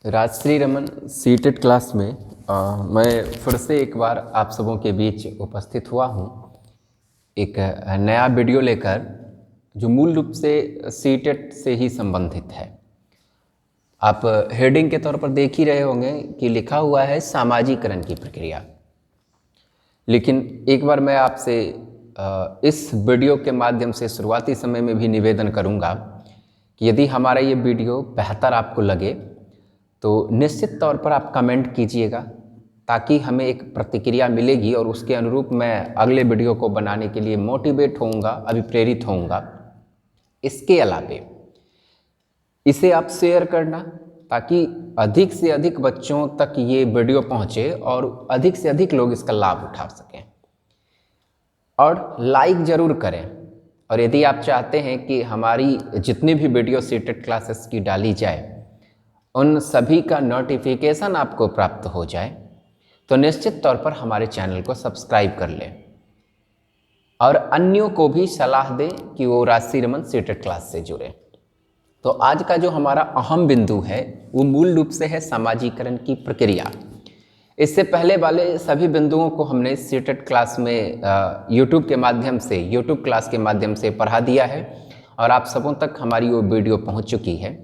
Rajshree Raman CTET class में मैं फिर से एक बार आप सबों के बीच उपस्थित हुआ हूँ एक नया वीडियो लेकर जो मूल रूप से सीटेट से ही संबंधित है। आप हेडिंग के तौर पर देख ही रहे होंगे कि लिखा हुआ है सामाजिकरण की प्रक्रिया। लेकिन एक बार मैं आपसे इस वीडियो के माध्यम से शुरुआती समय में भी निवेदन करूँगा कि यदि हमारा ये वीडियो बेहतर आपको लगे तो निश्चित तौर पर आप कमेंट कीजिएगा ताकि हमें एक प्रतिक्रिया मिलेगी और उसके अनुरूप मैं अगले वीडियो को बनाने के लिए मोटिवेट होऊंगा, अभिप्रेरित होऊंगा। इसके अलावे इसे आप शेयर करना ताकि अधिक से अधिक बच्चों तक ये वीडियो पहुंचे और अधिक से अधिक लोग इसका लाभ उठा सकें। और लाइक ज़रूर करें। और यदि आप चाहते हैं कि हमारी जितनी भी वीडियो सीटेट क्लासेस की डाली जाए उन सभी का नोटिफिकेशन आपको प्राप्त हो जाए तो निश्चित तौर पर हमारे चैनल को सब्सक्राइब कर लें और अन्यों को भी सलाह दें कि वो राजश्री रमन सीटेट क्लास से जुड़ें। तो आज का जो हमारा अहम बिंदु है वो मूल रूप से है सामाजिकरण की प्रक्रिया। इससे पहले वाले सभी बिंदुओं को हमने सीटेट क्लास में यूट्यूब क्लास के माध्यम से पढ़ा दिया है और आप सबों तक हमारी वो वीडियो पहुंच चुकी है।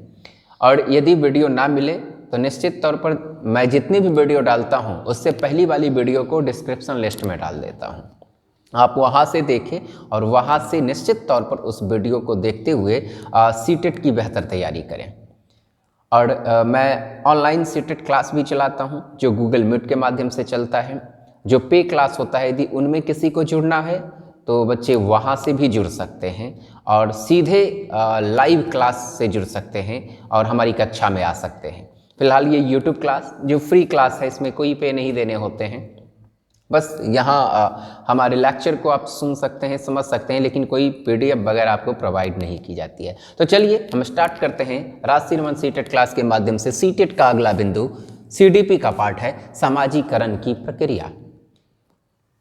और यदि वीडियो ना मिले तो निश्चित तौर पर मैं जितनी भी वीडियो डालता हूं उससे पहली वाली वीडियो को डिस्क्रिप्शन लिस्ट में डाल देता हूं। आप वहां से देखें और वहां से निश्चित तौर पर उस वीडियो को देखते हुए सीटेट की बेहतर तैयारी करें। और मैं ऑनलाइन सीटेट क्लास भी चलाता हूं जो गूगल मीट के माध्यम से चलता है। जो पे क्लास होता है यदि उनमें किसी को जुड़ना है तो बच्चे वहाँ से भी जुड़ सकते हैं और सीधे लाइव क्लास से जुड़ सकते हैं और हमारी कक्षा में आ सकते हैं। फिलहाल ये यूट्यूब क्लास जो फ्री क्लास है इसमें कोई पे नहीं देने होते हैं। बस यहाँ हमारे लेक्चर को आप सुन सकते हैं, समझ सकते हैं, लेकिन कोई PDF वगैरह आपको प्रोवाइड नहीं की जाती है। तो चलिए हम स्टार्ट करते हैं राजश्री रमन सीटेट क्लास के माध्यम से। सीटेट का अगला बिंदु CDP का पार्ट है सामाजिकरण की प्रक्रिया।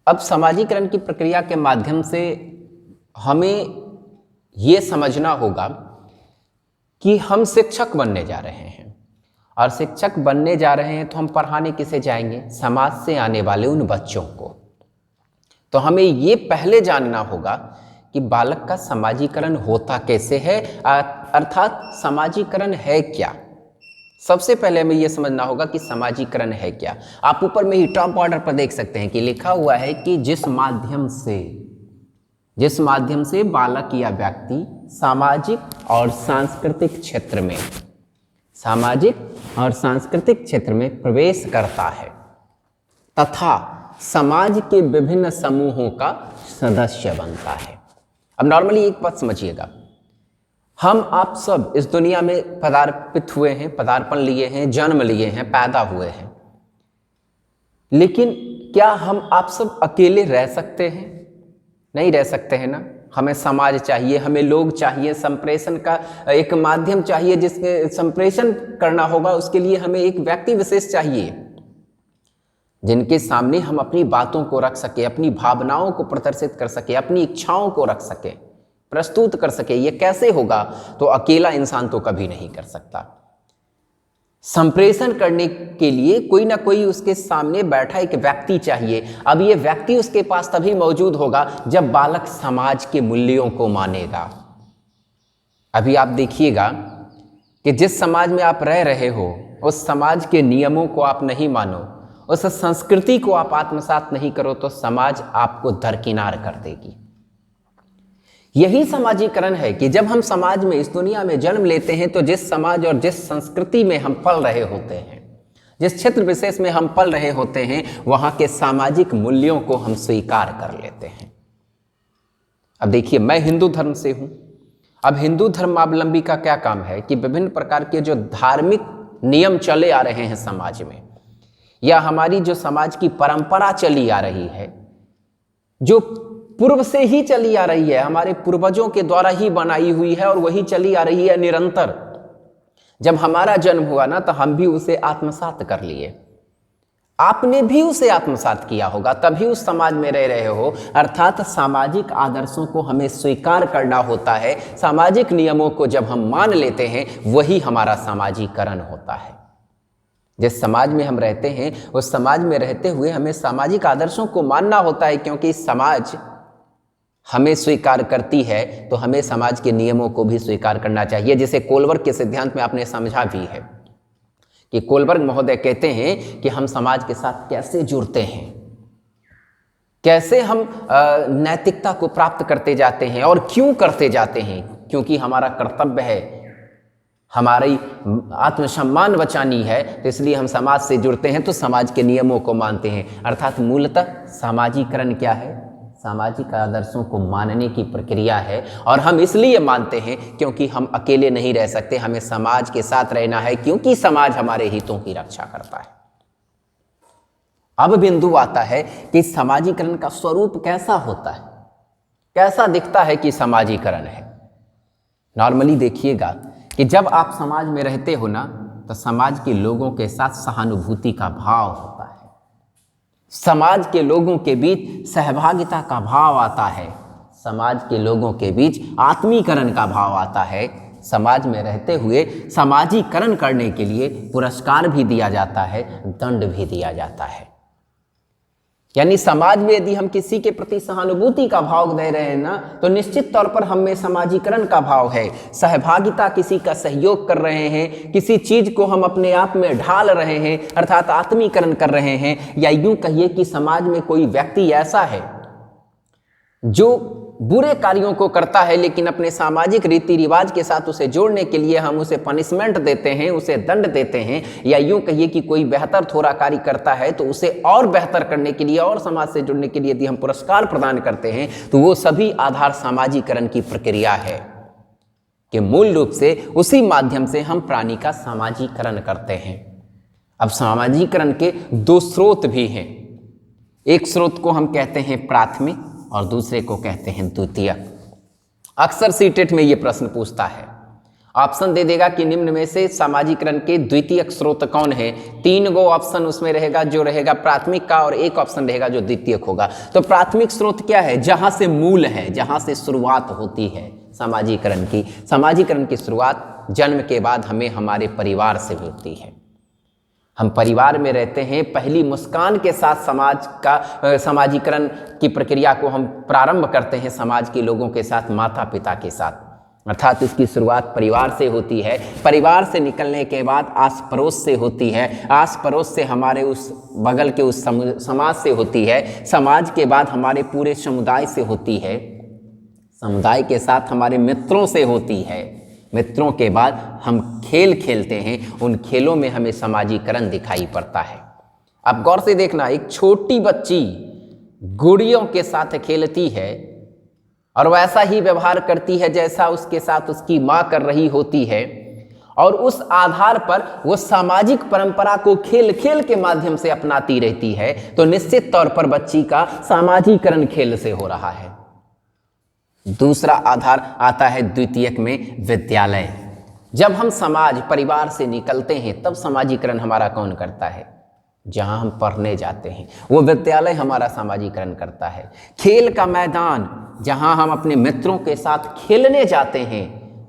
अब सामाजिकरण की प्रक्रिया के माध्यम से हमें ये समझना होगा कि हम शिक्षक बनने जा रहे हैं और शिक्षक बनने जा रहे हैं तो हम पढ़ाने किसे जाएंगे? समाज से आने वाले उन बच्चों को। तो हमें ये पहले जानना होगा कि बालक का सामाजिकरण होता कैसे है, अर्थात सामाजिकरण है क्या। सबसे पहले हमें यह समझना होगा कि सामाजिकरण है क्या। आप ऊपर में ही टॉप ऑर्डर पर देख सकते हैं कि लिखा हुआ है कि जिस माध्यम से बालक या व्यक्ति सामाजिक और सांस्कृतिक क्षेत्र में प्रवेश करता है तथा समाज के विभिन्न समूहों का सदस्य बनता है। अब नॉर्मली एक बात समझिएगा, हम आप सब इस दुनिया में पदार्पण लिए हैं, जन्म लिए हैं, पैदा हुए हैं, लेकिन क्या हम आप सब अकेले रह सकते हैं? नहीं रह सकते हैं ना। हमें समाज चाहिए, हमें लोग चाहिए, संप्रेषण का एक माध्यम चाहिए जिसके संप्रेषण करना होगा। उसके लिए हमें एक व्यक्ति विशेष चाहिए जिनके सामने हम अपनी बातों को रख सके, अपनी भावनाओं को प्रदर्शित कर सके, अपनी इच्छाओं को रख सके, प्रस्तुत कर सके। ये कैसे होगा? तो अकेला इंसान तो कभी नहीं कर सकता। संप्रेषण करने के लिए कोई ना कोई उसके सामने बैठा एक व्यक्ति चाहिए। अब ये व्यक्ति उसके पास तभी मौजूद होगा जब बालक समाज के मूल्यों को मानेगा। अभी आप देखिएगा कि जिस समाज में आप रह रहे हो उस समाज के नियमों को आप नहीं मानो, उस संस्कृति को आप आत्मसात नहीं करो तो समाज आपको दरकिनार कर देगी। यही सामाजिकरण है कि जब हम समाज में, इस दुनिया में जन्म लेते हैं तो जिस समाज और जिस संस्कृति में हम पल रहे होते हैं, जिस क्षेत्र विशेष में हम पल रहे होते हैं, वहां के सामाजिक मूल्यों को हम स्वीकार कर लेते हैं। अब देखिए, मैं हिंदू धर्म से हूं। अब हिंदू धर्मावलंबी का क्या काम है कि विभिन्न प्रकार के जो धार्मिक नियम चले आ रहे हैं समाज में, या हमारी जो समाज की परंपरा चली आ रही है, जो पूर्व से ही चली आ रही है, हमारे पूर्वजों के द्वारा ही बनाई हुई है और वही चली आ रही है निरंतर। जब हमारा जन्म हुआ ना तो हम भी उसे आत्मसात कर लिए। आपने भी उसे आत्मसात किया होगा, तभी उस समाज में रह रहे हो। अर्थात सामाजिक आदर्शों को हमें स्वीकार करना होता है। सामाजिक नियमों को जब हम मान लेते हैं वही हमारा सामाजिकरण होता है। जिस समाज में हम रहते हैं उस समाज में रहते हुए हमें सामाजिक आदर्शों को मानना होता है, क्योंकि समाज हमें स्वीकार करती है तो हमें समाज के नियमों को भी स्वीकार करना चाहिए। जैसे कोलबर्ग के सिद्धांत में आपने समझा भी है कि कोलबर्ग महोदय कहते हैं कि हम समाज के साथ कैसे जुड़ते हैं, कैसे हम नैतिकता को प्राप्त करते जाते हैं और क्यों करते जाते हैं, क्योंकि हमारा कर्तव्य है, हमारी आत्मसम्मान बचानी है, तो इसलिए हम समाज से जुड़ते हैं तो समाज के नियमों को मानते हैं। अर्थात मूलतः सामाजिकरण क्या है? सामाजिक आदर्शों को मानने की प्रक्रिया है। और हम इसलिए मानते हैं क्योंकि हम अकेले नहीं रह सकते, हमें समाज के साथ रहना है, क्योंकि समाज हमारे हितों की रक्षा करता है। अब बिंदु आता है कि समाजीकरण का स्वरूप कैसा होता है, कैसा दिखता है कि समाजीकरण है। नॉर्मली देखिएगा कि जब आप समाज में रहते हो ना, तो समाज के लोगों के साथ सहानुभूति का भाव होता है, समाज के लोगों के बीच सहभागिता का भाव आता है, समाज के लोगों के बीच आत्मीकरण का भाव आता है। समाज में रहते हुए समाजीकरण करने के लिए पुरस्कार भी दिया जाता है, दंड भी दिया जाता है। यानी समाज में यदि हम किसी के प्रति सहानुभूति का भाव दे रहे हैं ना, तो निश्चित तौर पर हम में समाजीकरण का भाव है, सहभागिता, किसी का सहयोग कर रहे हैं, किसी चीज को हम अपने आप में ढाल रहे हैं, अर्थात आत्मीकरण कर रहे हैं। या यूं कहिए कि समाज में कोई व्यक्ति ऐसा है जो बुरे कार्यों को करता है, लेकिन अपने सामाजिक रीति रिवाज के साथ उसे जोड़ने के लिए हम उसे पनिशमेंट देते हैं, उसे दंड देते हैं। या यूं कहिए कि कोई बेहतर थोड़ा कार्य करता है तो उसे और बेहतर करने के लिए और समाज से जुड़ने के लिए यदि हम पुरस्कार प्रदान करते हैं, तो वो सभी आधार सामाजीकरण की प्रक्रिया है कि मूल रूप से उसी माध्यम से हम प्राणी का सामाजीकरण करते हैं। अब सामाजीकरण के दो स्रोत भी हैं। एक स्रोत को हम कहते हैं प्राथमिक और दूसरे को कहते हैं द्वितीयक। अक्सर सीटेट में ये प्रश्न पूछता है, ऑप्शन दे देगा कि निम्न में से सामाजीकरण के द्वितीयक स्रोत कौन है। 3 गो ऑप्शन उसमें रहेगा, जो रहेगा प्राथमिक का, और एक ऑप्शन रहेगा जो द्वितीयक होगा। तो प्राथमिक स्रोत क्या है? जहां से मूल है, जहां से शुरुआत होती है सामाजीकरण की। सामाजीकरण की शुरुआत जन्म के बाद हमें हमारे परिवार से होती है। हम परिवार में रहते हैं, पहली मुस्कान के साथ समाज का सामाजीकरण की प्रक्रिया को हम प्रारंभ करते हैं समाज के लोगों के साथ, माता पिता के साथ। अर्थात इसकी शुरुआत परिवार से होती है। परिवार से निकलने के बाद आस पड़ोस से होती है, आस पड़ोस से हमारे उस बगल के उस समाज से होती है, समाज के बाद हमारे पूरे समुदाय से होती है, समुदाय के साथ हमारे मित्रों से होती है, मित्रों के बाद हम खेल खेलते हैं, उन खेलों में हमें समाजीकरण दिखाई पड़ता है। अब गौर से देखना, एक छोटी बच्ची गुड़ियों के साथ खेलती है और वैसा ही व्यवहार करती है जैसा उसके साथ उसकी माँ कर रही होती है, और उस आधार पर वो सामाजिक परंपरा को खेल खेल के माध्यम से अपनाती रहती है, तो निश्चित तौर पर बच्ची का सामाजीकरण खेल से हो रहा है। दूसरा आधार आता है द्वितीयक में विद्यालय। जब हम समाज परिवार से निकलते हैं तब सामाजीकरण हमारा कौन करता है? जहां हम पढ़ने जाते हैं वो विद्यालय हमारा सामाजीकरण करता है। खेल का मैदान, जहां हम अपने मित्रों के साथ खेलने जाते हैं,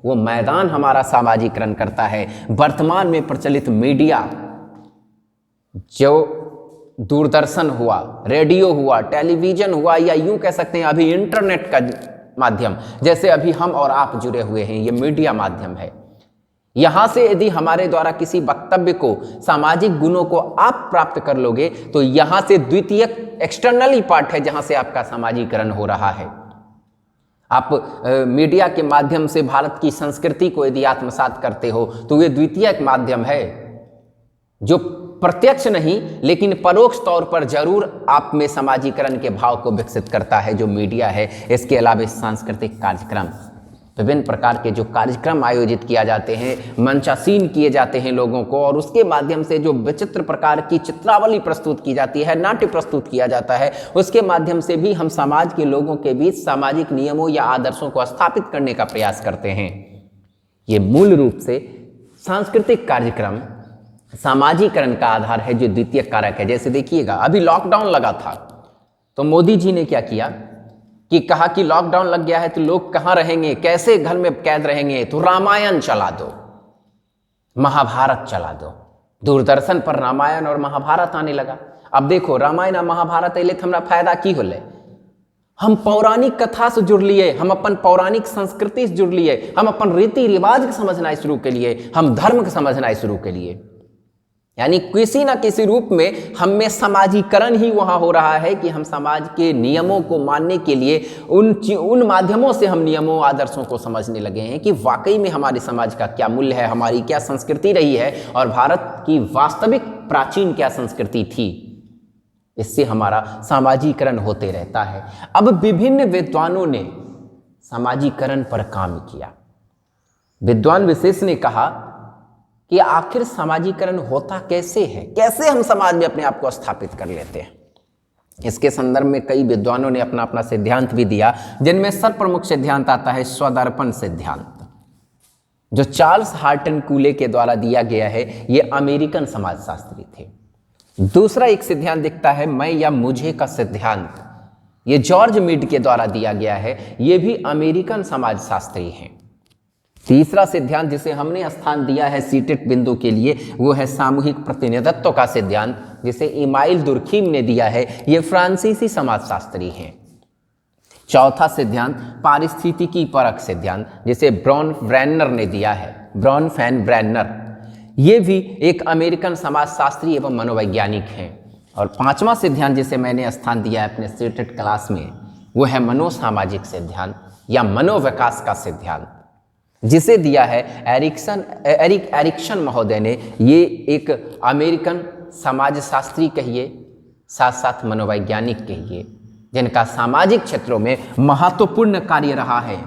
वो मैदान हमारा सामाजीकरण करता है। वर्तमान में प्रचलित मीडिया, जो दूरदर्शन हुआ, रेडियो हुआ, टेलीविजन हुआ, या यूं कह सकते हैं अभी इंटरनेट का माध्यम, जैसे अभी हम और आप जुड़े हुए हैं, ये मीडिया माध्यम है। यहां से यदि हमारे द्वारा किसी वक्तव्य को, सामाजिक गुणों को आप प्राप्त कर लोगे, तो यहां से द्वितीयक एक्सटर्नली पार्ट है जहां से आपका सामाजीकरण हो रहा है। आप मीडिया के माध्यम से भारत की संस्कृति को यदि आत्मसात करते हो, तो ये द्वितीयक माध्यम है जो प्रत्यक्ष नहीं लेकिन परोक्ष तौर पर जरूर आप में सामाजीकरण के भाव को विकसित करता है, जो मीडिया है। इसके अलावा सांस्कृतिक कार्यक्रम, विभिन्न प्रकार के जो कार्यक्रम आयोजित किया जाते हैं, मंचासीन किए जाते हैं लोगों को, और उसके माध्यम से जो विचित्र प्रकार की चित्रावली प्रस्तुत की जाती है, नाट्य प्रस्तुत किया जाता है, उसके माध्यम से भी हम समाज के लोगों के बीच सामाजिक नियमों या आदर्शों को स्थापित करने का प्रयास करते हैं। ये मूल रूप से सांस्कृतिक कार्यक्रम सामाजीकरण का आधार है, जो द्वितीय कारक है। जैसे देखिएगा, अभी लॉकडाउन लगा था तो मोदी जी ने क्या किया कि कहा कि लॉकडाउन लग गया है तो लोग कहाँ रहेंगे, कैसे घर में कैद रहेंगे, तो रामायण चला दो, महाभारत चला दो। दूरदर्शन पर रामायण और महाभारत आने लगा। अब देखो रामायण और महाभारत अले तो हमारा फायदा की होले, हम पौराणिक कथा से जुड़ लिए, हम अपन पौराणिक संस्कृति से जुड़ लिए, हम अपन रीति रिवाज के समझना शुरू के लिए, हम धर्म के समझना शुरू के लिए। यानी किसी ना किसी रूप में हम में समाजीकरण ही वहां हो रहा है कि हम समाज के नियमों को मानने के लिए उन माध्यमों से हम नियमों आदर्शों को समझने लगे हैं कि वाकई में हमारे समाज का क्या मूल्य है, हमारी क्या संस्कृति रही है और भारत की वास्तविक प्राचीन क्या संस्कृति थी। इससे हमारा सामाजिकरण होते रहता है। अब विभिन्न विद्वानों ने सामाजिकरण पर काम किया। विद्वान विशेष ने कहा कि आखिर सामाजिकरण होता कैसे है, कैसे हम समाज में अपने आप को स्थापित कर लेते हैं। इसके संदर्भ में कई विद्वानों ने अपना अपना सिद्धांत भी दिया, जिनमें सर्वप्रमुख सिद्धांत आता है स्वदर्पण सिद्धांत, जो चार्ल्स हार्टन कूले के द्वारा दिया गया है। ये अमेरिकन समाजशास्त्री थे। दूसरा एक सिद्धांत दिखता है मैं या मुझे का सिद्धांत, ये जॉर्ज मीड के द्वारा दिया गया है। ये भी अमेरिकन समाजशास्त्री हैं। तीसरा सिद्धांत जिसे हमने स्थान दिया है सीटेट बिंदु के लिए, वो है सामूहिक प्रतिनिधित्व का सिद्धांत, जिसे इमाइल दुर्खीम ने दिया है। ये फ्रांसीसी समाजशास्त्री हैं। चौथा सिद्धांत पारिस्थितिकी परक सिद्धांत, जिसे ब्रॉन ब्रैनर ने दिया है, ब्रॉन फैन ब्रैनर। ये भी एक अमेरिकन समाजशास्त्री एवं मनोवैज्ञानिक हैं। और पांचवा सिद्धांत जिसे मैंने स्थान दिया है अपने सीटेट क्लास में, वो है मनोसामाजिक सिद्धांत या मनोविकास का सिद्धांत, जिसे दिया है एरिक एरिक्सन महोदय ने। ये एक अमेरिकन समाजशास्त्री कहिए, साथ साथ मनोवैज्ञानिक कहिए, जिनका सामाजिक क्षेत्रों में महत्वपूर्ण कार्य रहा है।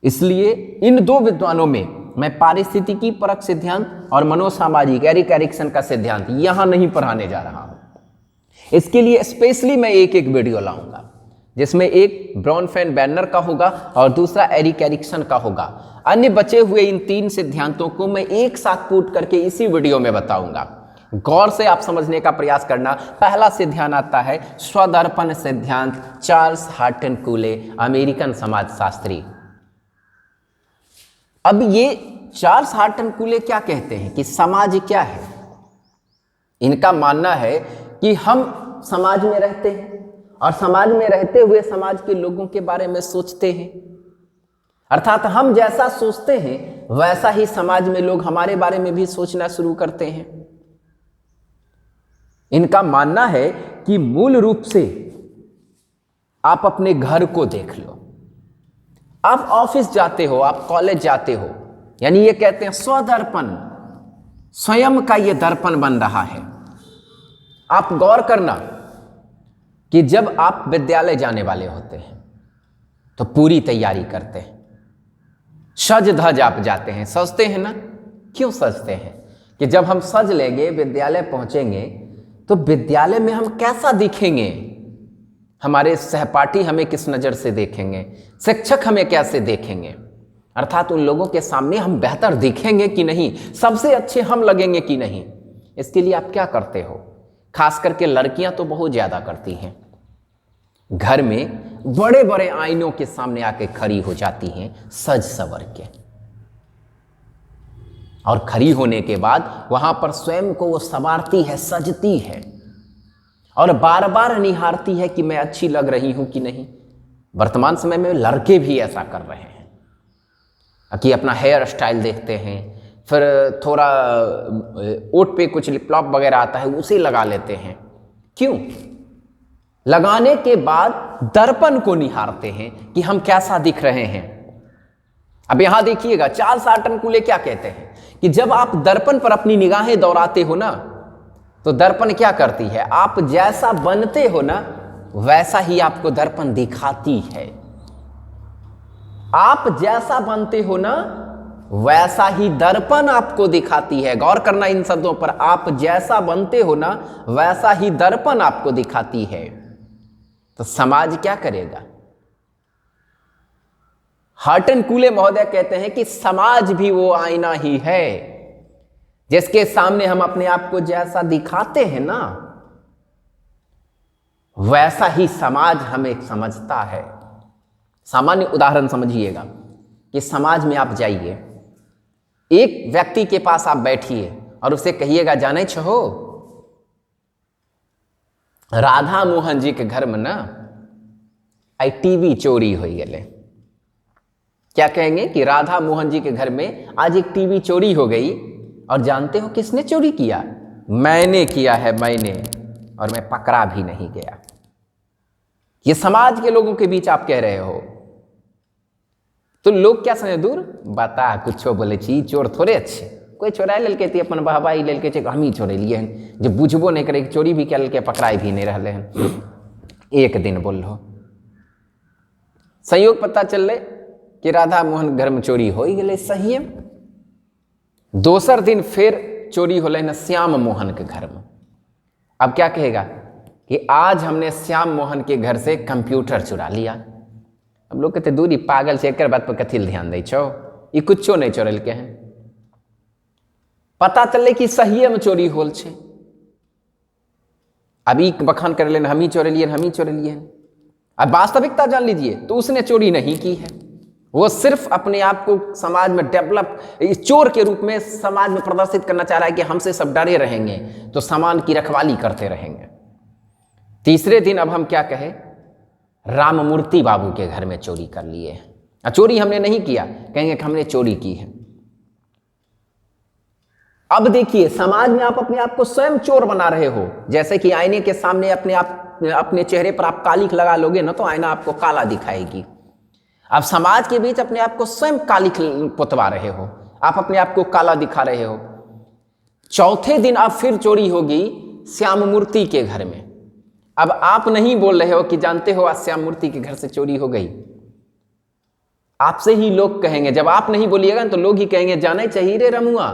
इसलिए इन दो विद्वानों में मैं पारिस्थितिकी परक सिद्धांत और मनोसामाजिक एरिक एरिक्सन का सिद्धांत यहां नहीं पढ़ाने जा रहा हूं। इसके लिए स्पेशली मैं एक एक वीडियो लाऊंगा, जिसमें एक ब्रॉन फैन बैनर का होगा और दूसरा एरिक एरिक्सन का होगा। अन्य बचे हुए इन तीन सिद्धांतों को मैं एक साथ पुट करके इसी वीडियो में बताऊंगा। गौर से आप समझने का प्रयास करना। पहला सिद्धांत आता है स्वदर्पण सिद्धांत, चार्ल्स हार्टन कूले, अमेरिकन समाजशास्त्री। अब ये चार्ल्स हार्टन कूले क्या कहते हैं कि समाज क्या है? इनका मानना है कि हम समाज में रहते हैं और समाज में रहते हुए समाज के लोगों के बारे में सोचते हैं, अर्थात हम जैसा सोचते हैं वैसा ही समाज में लोग हमारे बारे में भी सोचना शुरू करते हैं। इनका मानना है कि मूल रूप से आप अपने घर को देख लो, आप ऑफिस जाते हो, आप कॉलेज जाते हो, यानी ये कहते हैं स्वदर्पण, स्वयं का ये दर्पण बन रहा है। आप गौर करना कि जब आप विद्यालय जाने वाले होते हैं तो पूरी तैयारी करते हैं, सज धज आप जाते हैं, सजते हैं ना। क्यों सजते हैं? कि जब हम सज लेंगे, विद्यालय पहुंचेंगे तो विद्यालय में हम कैसा दिखेंगे, हमारे सहपाठी हमें किस नज़र से देखेंगे, शिक्षक हमें कैसे देखेंगे, अर्थात उन लोगों के सामने हम बेहतर दिखेंगे कि नहीं, सबसे अच्छे हम लगेंगे कि नहीं। इसके लिए आप क्या करते हो? खास करके लड़कियां तो बहुत ज़्यादा करती हैं, घर में बड़े बड़े आईनों के सामने आके खड़ी हो जाती हैं सज सवर के, और खड़ी होने के बाद वहां पर स्वयं को वो संवारती है, सजती है और बार बार निहारती है कि मैं अच्छी लग रही हूं कि नहीं। वर्तमान समय में लड़के भी ऐसा कर रहे हैं कि अपना हेयर स्टाइल देखते हैं, फिर थोड़ा ओठ पे कुछ लिप लॉक वगैरह आता है उसे लगा लेते हैं। क्यों? लगाने के बाद दर्पण को निहारते हैं कि हम कैसा दिख रहे हैं। अब यहां देखिएगा चार्ल्स हार्टन कूले क्या कहते हैं कि जब आप दर्पण पर अपनी निगाहें दौड़ाते हो ना, तो दर्पण क्या करती है, आप जैसा बनते हो ना वैसा ही आपको दर्पण दिखाती है। आप जैसा बनते हो ना वैसा ही दर्पण आपको दिखाती है। गौर करना इन शब्दों पर, आप जैसा बनते हो ना वैसा ही दर्पण आपको दिखाती है। तो समाज क्या करेगा? हार्टन कूले महोदय कहते हैं कि समाज भी वो आईना ही है जिसके सामने हम अपने आप को जैसा दिखाते हैं ना वैसा ही समाज हमें समझता है। सामान्य उदाहरण समझिएगा कि समाज में आप जाइए, एक व्यक्ति के पास आप बैठिए और उसे कहिएगा, जाने छहो राधा मोहन जी के घर में ना आई टीवी चोरी हो गए। क्या कहेंगे कि राधा मोहन जी के घर में आज एक टीवी चोरी हो गई। और जानते हो किसने चोरी किया? मैंने किया है, मैंने, और मैं पकड़ा भी नहीं गया। ये समाज के लोगों के बीच आप कह रहे हो, तो लोग क्या समझे? दूर बता कुछ बोले छी, चोर थोड़े अच्छे, कोई चोरा ललके थी अपन बहबाई ललके छे, हम ही चोरे लिए हैं, जब बुझबो नहीं करे चोरी भी क्या ललके पकड़ाई भी नहीं रहे हैं। एक दिन बोल लो संयोग पता चल रहे कि राधा मोहन घर में चोरी हो ही गए, सही है। दोसर दिन फिर चोरी हो न श्याम मोहन के घर में। अब क्या कहेगा कि आज हमने श्याम मोहन के घर से कंप्यूटर चुरा लिया। अब लोग कहते दूरी पागल से, एक बात पर कथी ध्यान दे छो, ये कुछो नहीं चोरल के हैं। पता चले कि सही में चोरी होल छे। अभी बखान कर लेना हम ही चोरलिए, हम ही चोरलिए। अब वास्तविकता जान लीजिए तो उसने चोरी नहीं की है, वो सिर्फ अपने आप को समाज में डेवलप, चोर के रूप में समाज में प्रदर्शित करना चाह रहा है कि हमसे सब डरे रहेंगे तो सामान की रखवाली करते रहेंगे। तीसरे दिन अब हम क्या कहें, राममूर्ति बाबू के घर में चोरी कर लिए। चोरी हमने नहीं किया, कहेंगे कि हमने चोरी की है। अब देखिए समाज में आप अपने आप को स्वयं चोर बना रहे हो। जैसे कि आईने के सामने अपने चेहरे पर आप कालिख लगा लोगे ना तो आईना आपको काला दिखाएगी। आप समाज के बीच अपने आप को स्वयं कालिख पुतवा रहे हो, आप अपने आप को काला दिखा रहे हो। चौथे दिन अब फिर चोरी होगी श्याम मूर्ति के घर में। अब आप नहीं बोल रहे हो कि जानते हो आज श्याम मूर्ति के घर से चोरी हो गई, आपसे ही लोग कहेंगे। जब आप नहीं बोलिएगा तो लोग ही कहेंगे जाने चाहिए रे रमुआ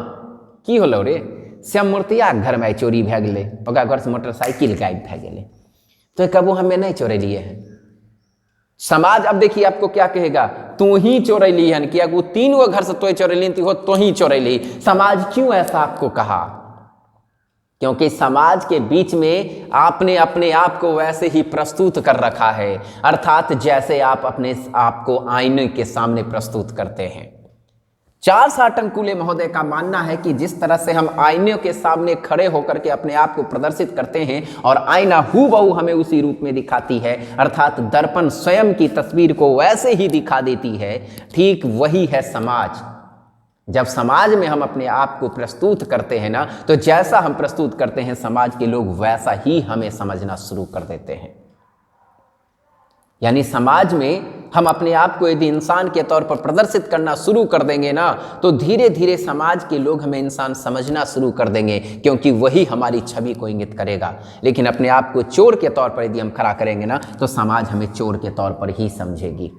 की होलो रे, श्याम मूर्तिया घर में चोरी भै गए, ओकरा घर से मोटरसाइकिल गायब भै गए, तो कबू हमें नहीं चोरे लिए हैं। समाज अब देखिए आपको क्या कहेगा, तू ही चोरैली हन, किया वो 3 गो घर से तो चोरैली तो ही चोरैली। समाज क्यों ऐसा आपको कहा? क्योंकि समाज के बीच में आपने अपने आप को वैसे ही प्रस्तुत कर रखा है, अर्थात जैसे आप अपने आप को आईने के सामने प्रस्तुत करते हैं। चार्ल्स हटन कूले महोदय का मानना है कि जिस तरह से हम आईने के सामने खड़े होकर के अपने आप को प्रदर्शित करते हैं और आईना हूबहू हमें उसी रूप में दिखाती है, अर्थात दर्पण स्वयं की तस्वीर को वैसे ही दिखा देती है, ठीक वही है समाज। जब समाज में हम अपने आप को प्रस्तुत करते हैं ना, तो जैसा हम प्रस्तुत करते हैं समाज के लोग वैसा ही हमें समझना शुरू कर देते हैं। यानी समाज में हम अपने आप को यदि इंसान के तौर पर प्रदर्शित करना शुरू कर देंगे ना, तो धीरे धीरे समाज के लोग हमें इंसान समझना शुरू कर देंगे, क्योंकि वही हमारी छवि को इंगित करेगा। लेकिन अपने आप को चोर के तौर पर यदि हम खड़ा करेंगे ना, तो समाज हमें चोर के तौर पर ही समझेगी।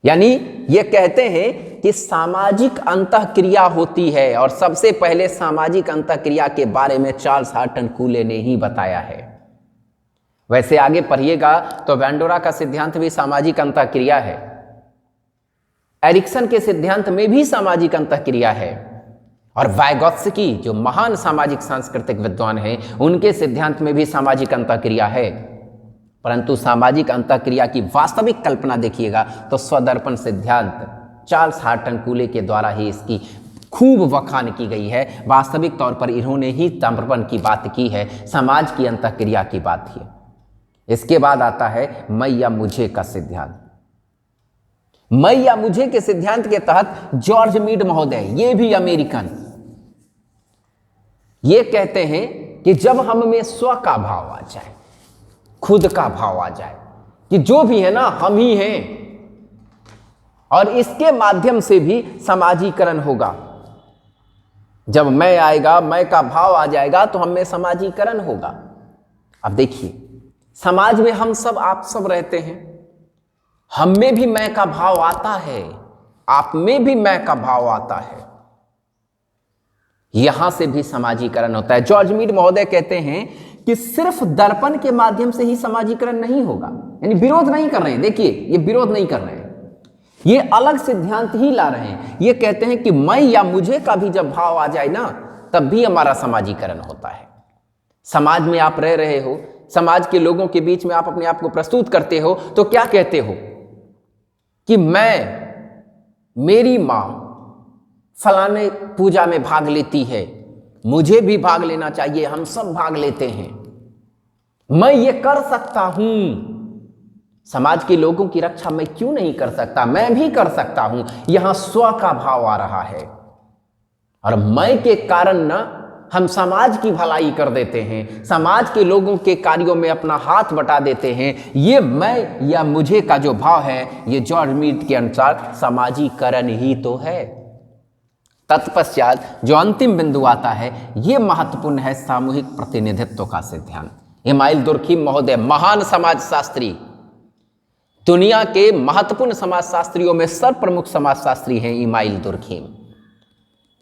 यानी ये कहते हैं कि सामाजिक अंतःक्रिया होती है, और सबसे पहले सामाजिक अंतःक्रिया के बारे में चार्ल्स हटन कूले ने ही बताया है। वैसे आगे पढ़िएगा तो वेंडोरा का सिद्धांत भी सामाजिक अंतःक्रिया है, एरिक्सन के सिद्धांत में भी सामाजिक अंतःक्रिया है, और वाइगोत्स्की जो महान सामाजिक सांस्कृतिक विद्वान हैं उनके सिद्धांत में भी सामाजिक अंतःक्रिया है। परंतु सामाजिक अंतःक्रिया की वास्तविक कल्पना देखिएगा तो स्वदर्पण सिद्धांत चार्ल्स हटन कूले के द्वारा ही इसकी खूब वखान की गई है। वास्तविक तौर पर इन्होंने ही दर्पण की बात की है, समाज की अंतःक्रिया की बात है। इसके बाद आता है मैं या मुझे का सिद्धांत। मैं या मुझे के सिद्धांत के तहत जॉर्ज मीड महोदय, ये भी अमेरिकन, ये कहते हैं कि जब हम में स्व का भाव आ जाए, खुद का भाव आ जाए कि जो भी है ना हम ही हैं, और इसके माध्यम से भी समाजीकरण होगा। जब मैं आएगा, मैं का भाव आ जाएगा, तो हम में समाजीकरण होगा। अब देखिए समाज में हम सब, आप सब रहते हैं, हम में भी मैं का भाव आता है, आप में भी मैं का भाव आता है, यहां से भी समाजीकरण होता है। जॉर्ज मीड महोदय कहते हैं कि सिर्फ दर्पण के माध्यम से ही समाजीकरण नहीं होगा। यानी विरोध नहीं कर रहे हैं, देखिए ये विरोध नहीं कर रहे हैं, ये अलग सिद्धांत ही ला रहे हैं। ये कहते हैं कि मैं या मुझे का भी जब भाव आ जाए ना, तब भी हमारा समाजीकरण होता है। समाज में आप रह रहे हो, समाज के लोगों के बीच में आप अपने आप को प्रस्तुत करते हो, तो क्या कहते हो कि मैं, मेरी मां, फलाने पूजा में भाग लेती है, मुझे भी भाग लेना चाहिए, हम सब भाग लेते हैं, मैं ये कर सकता हूं, समाज के लोगों की रक्षा मैं क्यों नहीं कर सकता, मैं भी कर सकता हूं। यहां स्व का भाव आ रहा है और मैं के कारण ना हम समाज की भलाई कर देते हैं, समाज के लोगों के कार्यों में अपना हाथ बटा देते हैं। ये मैं या मुझे का जो भाव है, ये जॉर्ज मीड के अनुसार सामाजिकरण ही तो है। तत्पश्चात जो अंतिम बिंदु आता है, ये महत्वपूर्ण है, सामूहिक प्रतिनिधित्व का सिद्धांत। इमाइल दुर्खीम महोदय महान समाजशास्त्री, दुनिया के महत्वपूर्ण समाजशास्त्रियों में सर्वप्रमुख समाजशास्त्री हैं इमाइल दुर्खीम।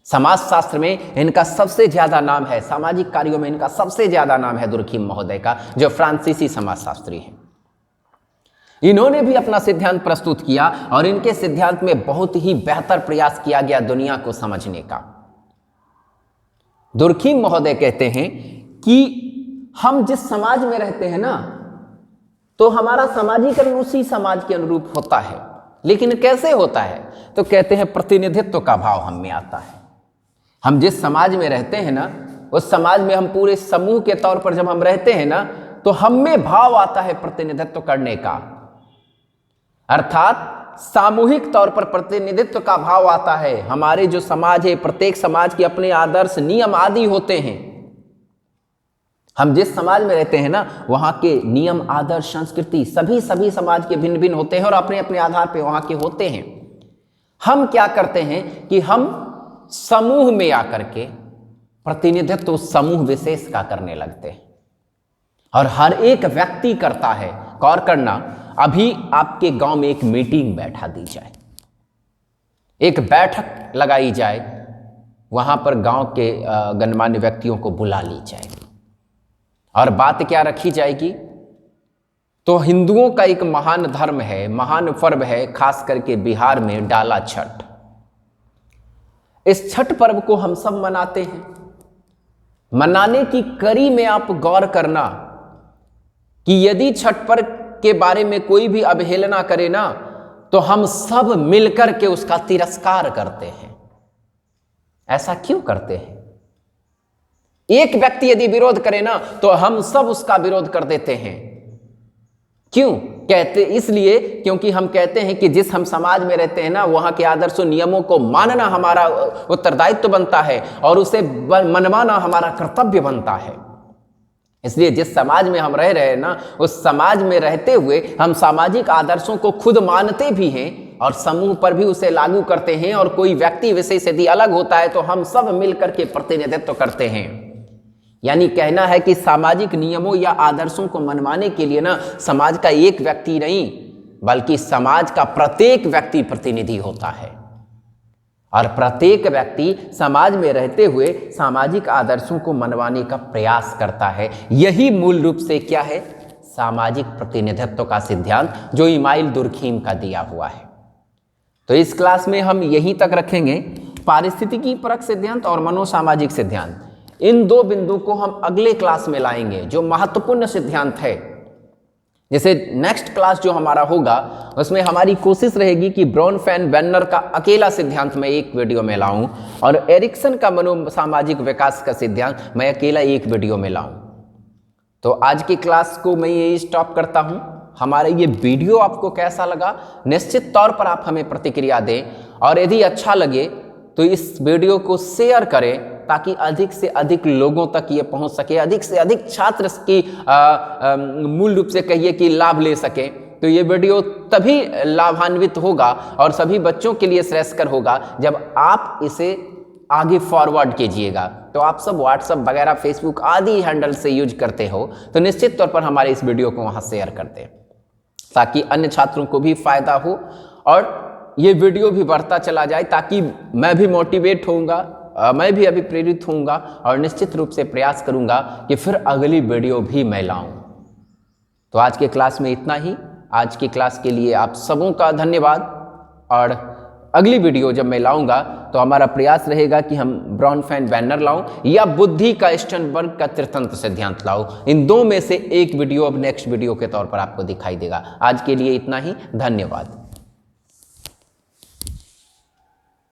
समाजशास्त्र में इनका सबसे ज्यादा नाम है, सामाजिक कार्यों में इनका सबसे ज्यादा नाम है दुर्खीम महोदय का, जो फ्रांसीसी समाजशास्त्री हैं। इन्होंने भी अपना सिद्धांत प्रस्तुत किया और इनके सिद्धांत में बहुत ही बेहतर प्रयास किया गया दुनिया को समझने का। दुर्खीम महोदय कहते हैं कि हम जिस समाज में रहते हैं ना, तो हमारा समाजीकरण उसी समाज के अनुरूप होता है। लेकिन कैसे होता है? तो कहते हैं प्रतिनिधित्व का भाव हम में आता है। हम जिस समाज में रहते हैं ना, उस समाज में हम पूरे समूह के तौर पर जब हम रहते हैं ना, तो हम में भाव आता है प्रतिनिधित्व करने का, अर्थात सामूहिक तौर पर प्रतिनिधित्व का भाव आता है। हमारे जो समाज है, प्रत्येक समाज के अपने आदर्श, नियम आदि होते हैं। हम जिस समाज में रहते हैं ना, वहां के नियम, आदर्श, संस्कृति सभी समाज के भिन्न भिन्न होते हैं और अपने अपने आधार पर वहां के होते हैं। हम क्या करते हैं कि हम समूह में आकर के प्रतिनिधित्व समूह विशेष का करने लगते हैं और हर एक व्यक्ति करता है। गौर करना, अभी आपके गांव में एक मीटिंग बैठा दी जाए, एक बैठक लगाई जाए, वहां पर गांव के गणमान्य व्यक्तियों को बुला ली जाए और बात क्या रखी जाएगी? तो हिंदुओं का एक महान धर्म है, महान पर्व है, खास करके बिहार में डाला छठ। इस छठ पर्व को हम सब मनाते हैं। मनाने की कड़ी में आप गौर करना कि यदि छठ पर्व के बारे में कोई भी अवहेलना करे ना, तो हम सब मिलकर के उसका तिरस्कार करते हैं। ऐसा क्यों करते हैं? एक व्यक्ति यदि विरोध करे ना, तो हम सब उसका विरोध कर देते हैं। क्यों कहते? इसलिए क्योंकि हम कहते हैं कि जिस हम समाज में रहते हैं ना, वहां के आदर्शों, नियमों को मानना हमारा उत्तरदायित्व बनता है और उसे मनवाना हमारा कर्तव्य बनता है। इसलिए जिस समाज में हम रह रहे हैं ना, उस समाज में रहते हुए हम सामाजिक आदर्शों को खुद मानते भी हैं और समूह पर भी उसे लागू करते हैं। और कोई व्यक्ति विशेष यदि अलग होता है तो हम सब मिलकर के प्रतिनिधित्व करते हैं। यानी कहना है कि सामाजिक नियमों या आदर्शों को मनवाने के लिए ना, समाज का एक व्यक्ति नहीं, बल्कि समाज का प्रत्येक व्यक्ति प्रतिनिधि होता है और प्रत्येक व्यक्ति समाज में रहते हुए सामाजिक आदर्शों को मनवाने का प्रयास करता है। यही मूल रूप से क्या है? सामाजिक प्रतिनिधित्व का सिद्धांत, जो इमाइल दुर्खीम का दिया हुआ है। तो इस क्लास में हम यहीं तक रखेंगे। पारिस्थितिकी परक सिद्धांत और मनोसामाजिक सिद्धांत, इन दो बिंदु को हम अगले क्लास में लाएंगे, जो महत्वपूर्ण सिद्धांत है। जैसे नेक्स्ट क्लास जो हमारा होगा, उसमें हमारी कोशिश रहेगी कि ब्रॉनफेन वेन्नर का अकेला सिद्धांत मैं एक वीडियो में लाऊं और एरिक्सन का मनोसामाजिक विकास का सिद्धांत मैं अकेला एक वीडियो में लाऊं। तो आज की क्लास को मैं यही स्टॉप करता हूं। हमारा ये वीडियो आपको कैसा लगा, निश्चित तौर पर आप हमें प्रतिक्रिया दें और यदि अच्छा लगे तो इस वीडियो को शेयर करें, ताकि अधिक से अधिक लोगों तक ये पहुंच सके, अधिक से अधिक छात्र इसकी मूल रूप से कहिए कि लाभ ले सके। तो ये वीडियो तभी लाभान्वित होगा और सभी बच्चों के लिए श्रेयस्कर होगा जब आप इसे आगे फॉरवर्ड कीजिएगा। तो आप सब व्हाट्सएप वगैरह, फेसबुक आदि हैंडल से यूज करते हो, तो निश्चित तौर पर हमारे इस वीडियो को वहाँ शेयर करते हैं, ताकि अन्य छात्रों को भी फायदा हो और ये वीडियो भी बढ़ता चला जाए, ताकि मैं भी मोटिवेट होऊंगा, मैं भी अभी प्रेरित होऊंगा और निश्चित रूप से प्रयास करूंगा कि फिर अगली वीडियो भी मैं लाऊं। तो आज के क्लास में इतना ही। आज की क्लास के लिए आप सबों का धन्यवाद और अगली वीडियो जब मैं लाऊंगा तो हमारा प्रयास रहेगा कि हम ब्रॉनफेन वेन्नर लाऊं या बुद्धि का स्टर्नबर्ग का त्रितंत्र सिद्धांत लाऊं। इन दो में से एक वीडियो अब नेक्स्ट वीडियो के तौर पर आपको दिखाई देगा। आज के लिए इतना ही। धन्यवाद।